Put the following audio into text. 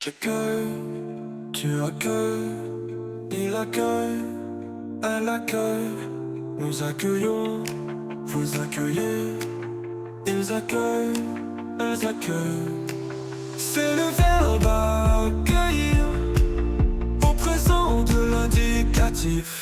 J'accueille, tu accueilles, il accueille, elle accueille. Nous accueillons, vous accueillez, ils accueillent, elles accueillent. C'est le verbe accueillir au présent de l'indicatif.